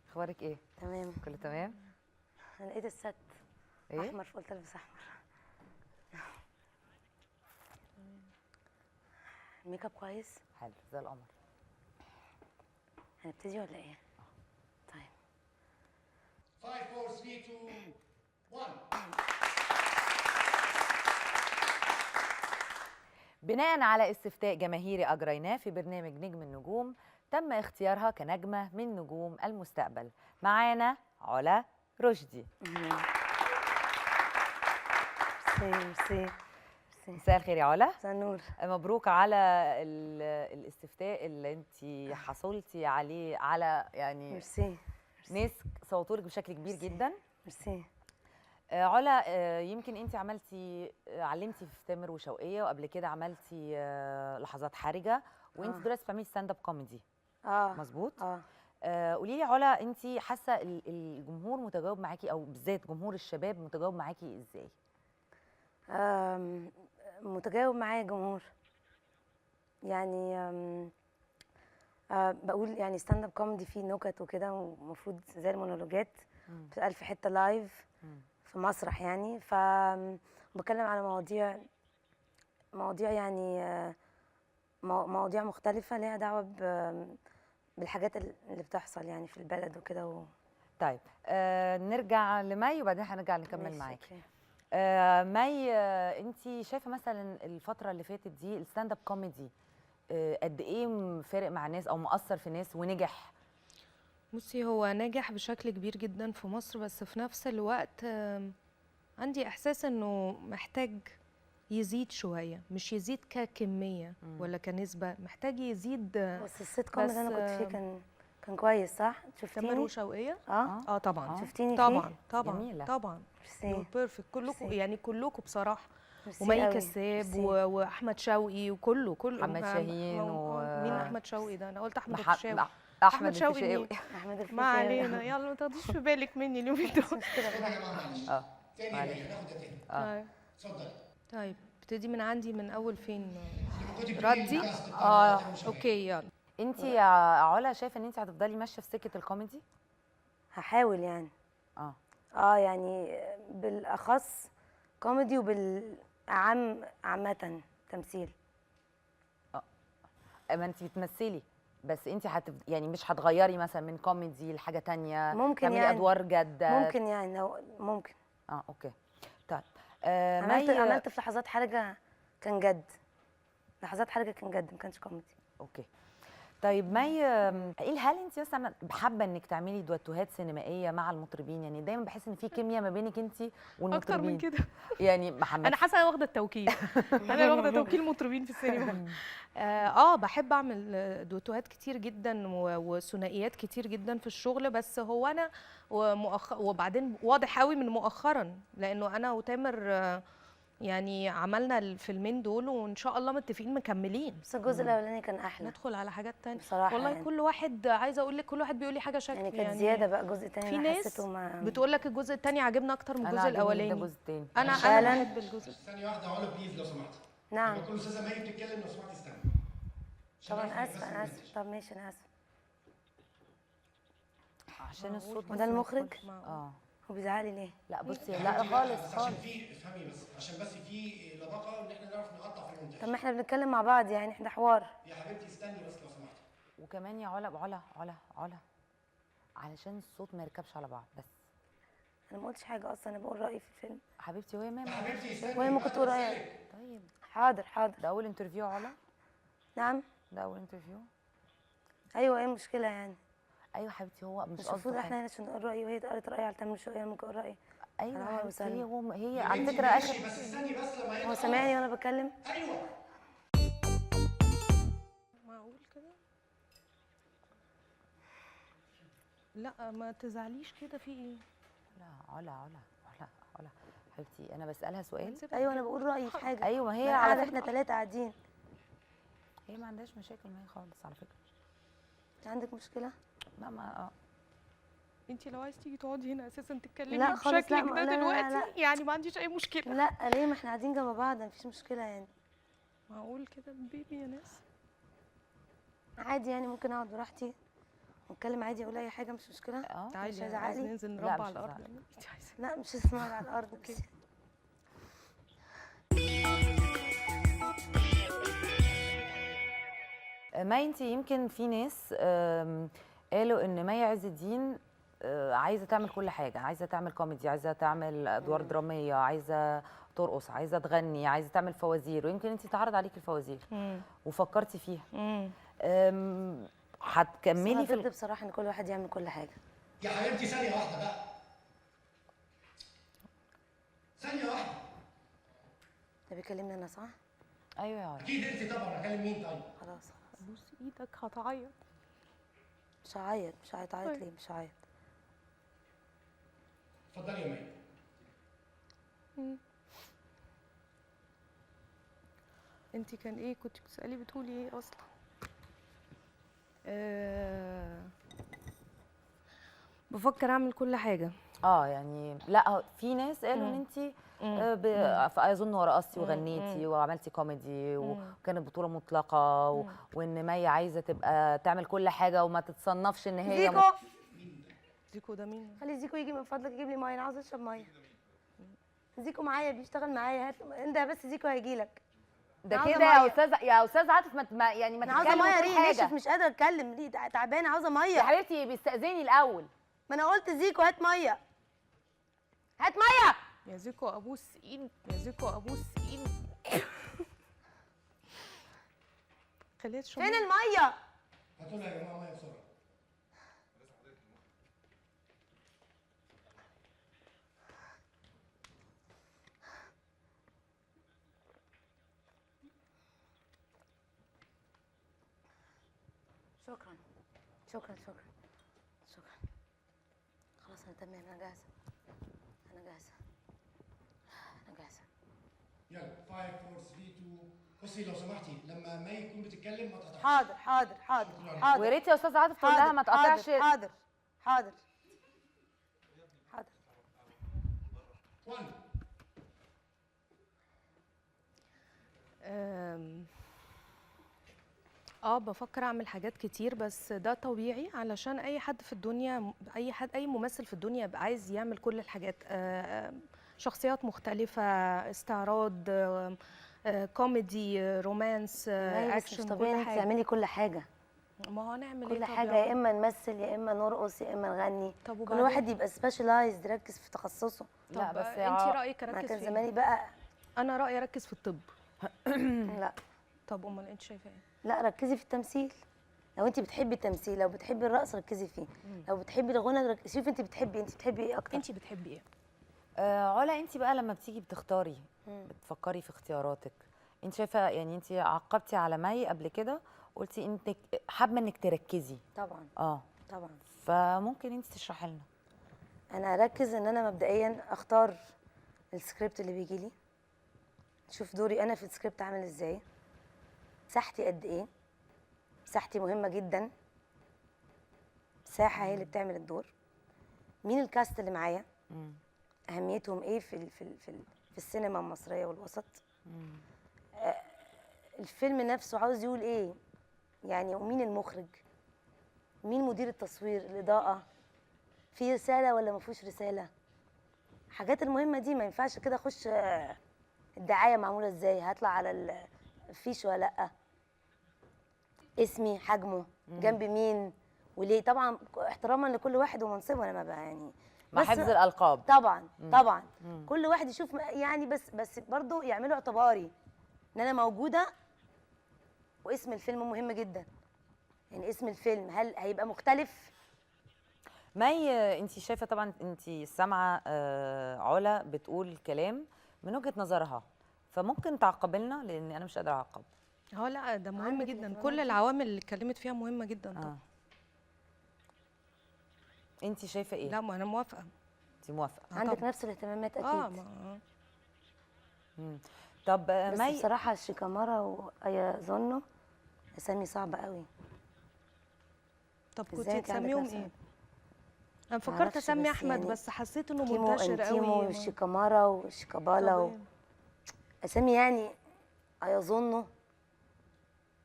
اخبارك ايه؟ تمام. كله تمام؟ انا لقيت الست ايه؟ احمر فقلت البس احمر. الميك اب كويس. حلو زي القمر. هنبتدي ولا ايه؟ طيب 5 4 3 2 1. بناء على استفتاء جماهيري اجريناه في برنامج نجم النجوم، تم اختيارها كنجمه من نجوم المستقبل. معانا علا رشدي. ميرسي. مساء الخير يا علا. مساء النور. مبروك على الاستفتاء اللي انت حصلتي عليه، على يعني ميرسي. ناس صوتوا لك بشكل كبير جدا. ميرسي. علا، يمكن انت علمتي في تامر وشوقية، وقبل كده عملتي لحظات حرجة، وانت دلوقتي بتعملي ستاند اب كوميدي. مظبوط. قولي لي علا، انت حاسه الجمهور متجاوب معاكي، او بالذات جمهور الشباب متجاوب معاكي ازاي؟ متجاوب معايا الجمهور يعني. بقول يعني ستاند اب كوميدي فيه نكت وكده، ومفروض زي المونولوجات بتتقال في حته لايف في مسرح يعني. بتكلم على مواضيع يعني مواضيع مختلفه ليها دعوه بالحاجات اللي بتحصل يعني في البلد وكده طيب نرجع لمي وبعدين هنرجع نكمل معاكي. مي، انت شايفه مثلا الفتره اللي فاتت دي الستاند اب كوميدي قد ايه فارق مع ناس او مؤثر في ناس ونجح؟ بصي، هو ناجح بشكل كبير جدا في مصر، بس في نفس الوقت عندي احساس انه محتاج يزيد شويه، مش يزيد ككميه ولا كنسبه، محتاج يزيد. بس السيت كوم اللي انا كنت فيه كان كويس، صح؟ شفتيني؟ تامر وشوقية. طبعا. شفتيني طبعا فيه؟ طبعا جميلة. طبعا. بيرفكت كلكم، يعني كلكم بصراحه. ميرسي ومي قوي. كساب واحمد شوقي وكله محمد شاهين مين احمد شوقي ده؟ انا قلت احمد احمد الفيشاوي. احمد شوقي الفيشاوي. احمد الفيشاوي. ما علينا، يلا ما تاخديش في بالك مني اليومين دول. تاني يا جماعه معلش. تاني معلش. هناخد ده تاني. طيب اتفضلي. طيب ابتدي من عندي، من اول فين؟ لما كنت بتقولي ردي؟ الكاست بتاع تامر وشوقية. اوكي يلا. انت يا علا شايفه ان انت هتفضلي ماشيه في سكه الكوميدي؟ هحاول يعني. يعني بالاخص كوميدي، عامه تمثيل. ما انت بتمثلي، بس انت يعني مش هتغيري مثلا من كوميدي لحاجه تانية؟ ممكن تعملي يعني ادوار جد؟ ممكن يعني ممكن. اوكي. طيب عملت في لحظات حرجه كان جد. لحظات حرجه كان جد، ما كانش كوميدي. اوكي. طيب مي، هل انت مثلا حابه انك تعملي دويتوهات سينمائيه مع المطربين؟ يعني دايما بحس ان في كيمياء ما بينك انت والمطربين اكتر من كده. يعني محمد، انا حاسه انا واخده التوكيل. انا واخده توكيل مطربين في السينما. بحب اعمل دوتوهات كتير جدا وثنائيات كتير جدا في الشغل، بس هو انا وبعدين واضح قوي من مؤخرا، لانه انا وتامر يعني عملنا الفيلمين دول، وان شاء الله متفقين مكملين. بس الجزء الاولاني كان احلى. ندخل على حاجات تانية بصراحه والله يعني. كل واحد، عايزه اقول لك كل واحد بيقول لي حاجه شكل يعني كانت زياده بقى. الجزء الثاني في انا ناس حسيته بتقول لك الجزء الثاني عجبنا اكتر من الجزء الاولاني. ده الجزء الثاني. انا فعلاً؟ بحب الجزء. ثانيه واحده علا بليز لو سمحتي. نعم. لما كل استاذه مي بتتكلم لو سمحتي استني. طبعا اسفه، انا اسفه. طب ماشي، انا اسفه. عشان الصوت. وده المخرج؟ اه هو بيزعق لي ليه؟ لا بصي، يا لا حبيبتي خالص بس خالص. عشان في افهمي، بس عشان في لباقه ان احنا نعرف نقطع في المونتاج. طب ما احنا بنتكلم مع بعض يعني، احنا حوار. يا حبيبتي استني بس لو سمحتي. وكمان يا علا علشان الصوت ما يركبش على بعض بس. انا ما قلتش حاجه اصلا، انا بقول رايي في الفيلم. حبيبتي وهي يا حبيبتي استني. وهي ممكن تقول رايها. طيب حاضر. ده اول انترفيو علا؟ نعم. ده اول انترفيو. ايوه، ايه المشكله يعني؟ ايوه حبيبتي، هو مش المفروض قصده احنا هنا عشان نقول رايي، وهي قالت رايي على تامر شويه، انا ممكن اقول رايي. ايوه أنا حبيبتي، وسلمى. هي على فكره ماشي، اخر. بس استني بس لما هي هو تخلص. سامعني وانا بتكلم؟ ايوه. معقول كده؟ لا ما تزعليش كده، في ايه؟ لا علا حبيبتي، انا بسالها سؤال. ايوه انا بقول رايي في حاجه. ايوه ما هي ما على قاعدة، فكره احنا 3 قاعدين. هي ما عندهاش مشاكل ما هي خالص على فكره. عندك مشكله؟ ما انت لو عايز تيجي تقعدي هنا اساسا تتكلمي لا خالص، لا، بشكلك ده لا، لا، دلوقتي، لا. يعني ما عنديش اي مشكله. لا ليه؟ ما احنا قاعدين جنب بعض، مفيش مشكله يعني. معقول كده بيبي يا ناس؟ عادي يعني، ممكن اقعد براحتي نتكلم عادي، اقول اي حاجه مش مشكله. مش تعالي عايزه عايز اعقلي. ننزل لا، نربع مش على الارض. هزعل. لا مش اسمها على الارض بس. مي، انت يمكن في ناس قالوا ان مي عز الدين عايزه تعمل كل حاجه، عايزه تعمل كوميدي، عايزه تعمل ادوار دراميه، عايزه ترقص، عايزه تغني، عايزه تعمل فوازير، ويمكن انت اتعرض عليكي الفوازير وفكرتي فيها. هتكملي في بصراحه ان كل واحد يعمل كل حاجه. يا حبيبتي ثانيه واحده بقى، ثانيه واحده. انت بيكلمني انا صح؟ ايوه يا علا. اكيد انت طبعا، اكلم مين طيب؟ خلاص بوس ايدك هتعيط. مش هعيط ليه؟ مش هعيط. اتفضلي يا مي. انت كان ايه كنت بتسالي بتقولي ايه اصلا؟ بفكر اعمل كل حاجه. يعني لا، في ناس قالوا ان انت اظن رقصتي وغنيتي وعملتي كوميدي وكانت بطوله مطلقه وان مي عايزه تبقى تعمل كل حاجه وما تتصنفش ان هي زيكو زيكو ده مين؟ خلي زيكو يجي من فضلك يجيب لي ميه، انا عاوزه اشرب ميه. زيكو معايا بيشتغل معايا، هات انت بس زيكو هيجي لك. ده كده يا استاذ عاطف، يعني ما انا عاوزه ميه ريق نشف، مش قادره اتكلم ليه، تعبانه عاوزه ميه يا حبيبتي. بيستأذني الاول. ما انا قلت زيكو هات ميه، هات ميه يا زيكو ابوس ايد، يا زيكو ابوس ايد. خليها تشرب. فين الميه؟ هاتوا لها يا جماعه ميه بسرعه. شكرا شكرا شكرا شكرا. خلاص انا تمام، انا جاهزه انا جاهزه انا جاهزه. يلا 5 4 3 2. بصي لو سمحتي لما مي يكون بتتكلم ما تقطعش. حاضر حاضر حاضر حاضر. ويا ريت يا استاذ عاطف تقول لها ما تقطعش. حاضر حاضر حاضر. 1. بفكر اعمل حاجات كتير، بس ده طبيعي علشان اي حد في الدنيا، اي ممثل في الدنيا يبقى عايز يعمل كل الحاجات. شخصيات مختلفة، استعراض، كوميدي، رومانس، اكشن، مش طبيعي انك تعملي كل حاجه. ما هو هنعمل كل ايه؟ حاجه، يا اما نمثل يا اما نرقص يا اما نغني. كل واحد يبقى سبيشالايزد، يركز في تخصصه. لا بس انت رايك اركز كان في زماني بقى. انا رايي اركز في الطب. لا. طب امال انت شايفه ايه؟ لا ركزي في التمثيل. لو انت بتحبي التمثيل، لو بتحبي الرقص ركزي فيه. لو بتحبي الغنى شوفي انت بتحبي ايه اكتر. انت بتحبي ايه؟ علا، انت بقى لما بتيجي بتختاري بتفكري في اختياراتك، انت شايفه يعني انت عقبتي على مي قبل كده، قلتي انك حابه انك تركزي. طبعا طبعا. فممكن انت تشرحي لنا. انا اركز ان انا مبدئيا اختار السكريبت اللي بيجي لي، اشوف دوري انا في السكريبت عامل ازاي، مساحتي قد ايه. مساحتي مهمه جدا، مساحه هي اللي بتعمل الدور. مين الكاست اللي معايا، اهميتهم ايه في السينما المصريه والوسط. الفيلم نفسه عاوز يقول ايه يعني، ومين المخرج، مين مدير التصوير، الاضاءه، في رساله ولا ما فيهوش رساله. الحاجات المهمه دي ما ينفعش كده اخش الدعايه معموله ازاي، هطلع على الفيش ولا لا، اسمي، حجمه، جنب مين وليه. طبعا احتراما لكل واحد ومنصبه، انا ما بقى يعني مع حفظ الالقاب. طبعا طبعا. كل واحد يشوف يعني، بس برضه يعملوا اعتباري ان انا موجوده. واسم الفيلم مهم جدا، يعني اسم الفيلم هل هيبقى مختلف. مي، انت شايفه طبعا، انت سامعه علا بتقول كلام من وجهه نظرها، فممكن تعقب لنا لان انا مش قادره اعقب. لا ده مهم جدا، كل العوامل اللي اتكلمت فيها مهمه جدا طبعا. انت شايفه ايه؟ لا، ما انا موافقه. انت موافقه؟ عندك نفس الاهتمامات اكيد. طب بس مي، بصراحه شيكامارا وايظنه اسامي صعبه قوي. طب كنت تسميهم ايه؟ انا فكرت اسمي احمد يعني، بس حسيت انه منتشر قوي. كيمو وشيكامارا وشيكابالا اسامي يعني. ايظنه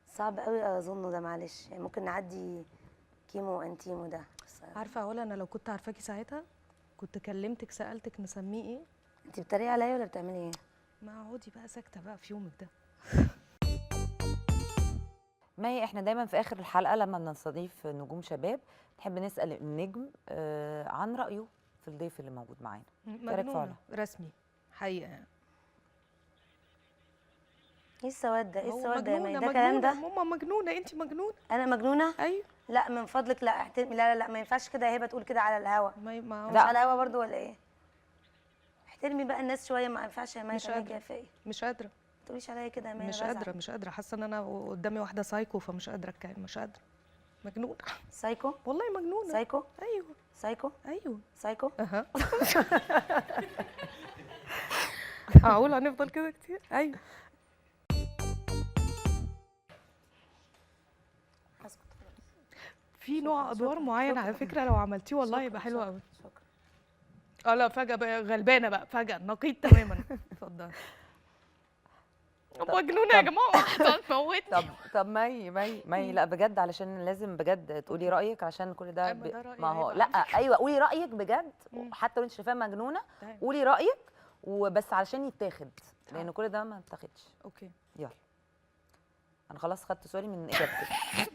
صعب قوي، ايظنه ده معلش يعني، ممكن نعدي كيمو وانتيمو ده؟ عارفه اولا انا لو كنت عارفاكي ساعتها كنت كلمتك سالتك نسميه ايه. انت بتتريقي عليا ولا بتعملي ايه؟ ما اقعدي بقى ساكته بقى في يومك ده. مي، احنا دايما في اخر الحلقه لما بنستضيف نجوم شباب نحب نسال النجم عن رايه في الضيف اللي موجود معانا. مجنونه رسمي حقيقه يعني. ايه السواد ده؟ ايه السواد ده يا مي؟ ده مجنونة كلام ده؟ ماما مجنونه. انت مجنونه. انا مجنونه؟ ايوه. لا من فضلك لا احترمي. لا لا لا ما ينفعش كده يا هبه تقول كده على الهوا. ما مش على الهوا برضو ولا ايه؟ احترمي بقى الناس شويه. ما ينفعش يا مي مش تعملي قادره. كده فيا. مش قادره. ما تقوليش عليا كده يا مي. مش قادره حاسه ان انا قدامي واحده سايكو فمش قادره اتكلم. مش قادره. مجنونه. سايكو؟ والله مجنونه. سايكو؟ ايوه. سايكو؟ ايوه. سايكو؟ اها. معقول هنفضل كده كتير؟ ايوه. في نوع ادوار معين على فكره لو عملتيه والله يبقى حلو قوي. شكرا. لا فجاه بقى غلبانه بقى فجاه نقيت تماما. اتفضلي. مجنونه يا جماعه هتموتني. طب مي لا بجد، علشان لازم بجد تقولي رايك عشان كل ده ما هو لا ايوه قولي رايك بجد. حتى لو انت شايفاها مجنونه قولي رايك وبس علشان يتاخد، لان كل ده ما اتاخدش. اوكي يلا انا خلاص خدت سؤالي من اجابتك.